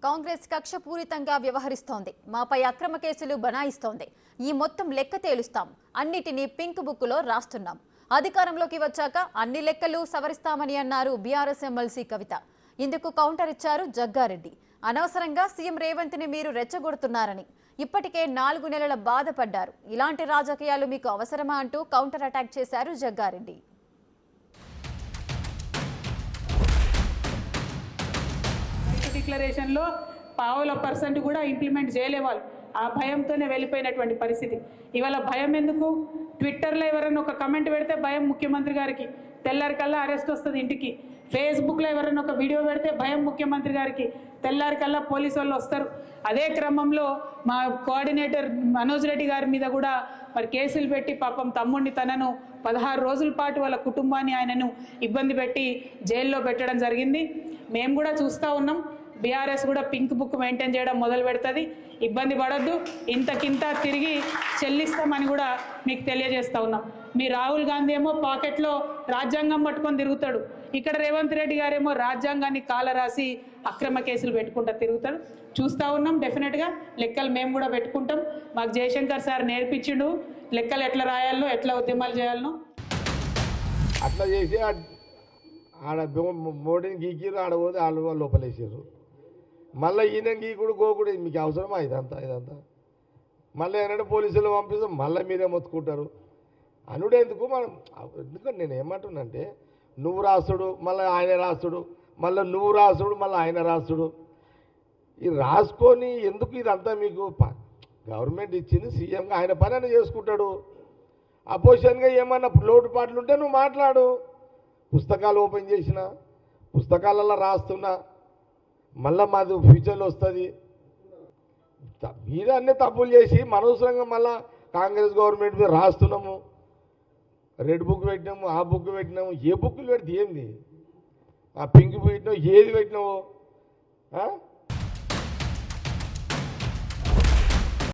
కాంగ్రెస్ కక్షపూరితంగా వ్యవహరిస్తోంది. మాపై అక్రమ కేసులు బనాయిస్తోంది. ఈ మొత్తం లెక్క తేలుస్తాం. అన్నిటినీ పింక్ బుక్కులో రాస్తున్నాం. అధికారంలోకి వచ్చాక అన్ని లెక్కలు సవరిస్తామని అన్నారు బీఆర్ఎస్ ఎమ్మెల్సీ కవిత. ఇందుకు కౌంటర్ ఇచ్చారు జగ్గారెడ్డి. అనవసరంగా సీఎం రేవంత్ ని మీరు రెచ్చగొడుతున్నారని, ఇప్పటికే 4 నెలల బాధపడ్డారు. ఇలాంటి రాజకీయాలు మీకు అవసరమా అంటూ కౌంటర్ అటాక్ చేశారు జగ్గారెడ్డి. డిక్లరేషన్లో 0.5% కూడా ఇంప్లిమెంట్ చేయలేవాళ్ళు. ఆ భయంతోనే వెళ్ళిపోయినటువంటి పరిస్థితి. ఇవాళ భయం ఎందుకు? ట్విట్టర్లో ఎవరైనా ఒక కమెంట్ పెడితే భయం ముఖ్యమంత్రి గారికి, తెల్లారికల్లా అరెస్ట్ వస్తుంది ఇంటికి. ఫేస్బుక్లో ఎవరైనా ఒక వీడియో పెడితే భయం ముఖ్యమంత్రి గారికి, తెల్లారికల్లా పోలీసు వాళ్ళు వస్తారు. అదే క్రమంలో మా కోఆర్డినేటర్ మనోజ్ రెడ్డి గారి మీద కూడా మరి కేసులు పెట్టి పాపం తమ్ముడిని తనను 16 రోజుల పాటు వాళ్ళ కుటుంబాన్ని ఆయనను ఇబ్బంది పెట్టి జైల్లో పెట్టడం జరిగింది. మేము కూడా చూస్తూ ఉన్నాం. బీఆర్ఎస్ కూడా పింక్ బుక్ మెయింటైన్ చేయడం మొదలు పెడుతుంది. ఇబ్బంది పడద్దు, ఇంతకింత తిరిగి చెల్లిస్తామని కూడా మీకు తెలియజేస్తూ ఉన్నాం. మీ రాహుల్ గాంధీ ఏమో పాకెట్లో రాజ్యాంగం పట్టుకొని తిరుగుతాడు. ఇక్కడ రేవంత్ రెడ్డి గారేమో రాజ్యాంగాన్ని కాలరాసి అక్రమ కేసులు పెట్టుకుంటూ తిరుగుతాడు. చూస్తూ ఉన్నాం. డెఫినెట్గా లెక్కలు మేము కూడా పెట్టుకుంటాం. మాకు జయశంకర్ సార్ నేర్పించిండు లెక్కలు ఎట్లా రాయాలనో, ఎట్లా ఉద్యమాలు చేయాలనో. అట్లా చేసి ఆడ మోడీని గీకిరు, ఆడపోతే వాళ్ళు లోపలేసారు. మళ్ళీ ఈయన గీకుడు గోకుడు మీకు అవసరమా? ఇదంతా మళ్ళీ ఏంటంటే పోలీసులు పంపిస్తాం, మళ్ళీ మీరే మొత్తుకుంటారు. అనుడేందుకు మనం? ఎందుకంటే నేను ఏమంటున్నానంటే, నువ్వు రాసుడు మళ్ళీ ఆయన రాసుడు, మళ్ళీ నువ్వు రాసుడు మళ్ళీ ఆయన రాసుడు, ఇది రాసుకొని ఎందుకు? ఇదంతా మీకు గవర్నమెంట్ ఇచ్చింది, సీఎంగా ఆయన పని అని చేసుకుంటాడు. అపోజిషన్గా ఏమన్నా లోటుపాట్లు ఉంటే నువ్వు మాట్లాడు. పుస్తకాలు ఓపెన్ చేసిన, పుస్తకాలలో రాస్తున్నా, మళ్ళీ మాది ఫ్యూచర్లో వస్తుంది. మీరే అన్నీ తప్పులు చేసి అనవసరంగా మళ్ళీ కాంగ్రెస్ గవర్నమెంట్ మీద రాస్తున్నాము. రెడ్ బుక్ పెట్టినాము, ఆ బుక్ పెట్టినాము. ఏ బుక్లు పెడితే ఏంది? ఆ పింక్ పెట్టినావు, ఏది పెట్టినావు?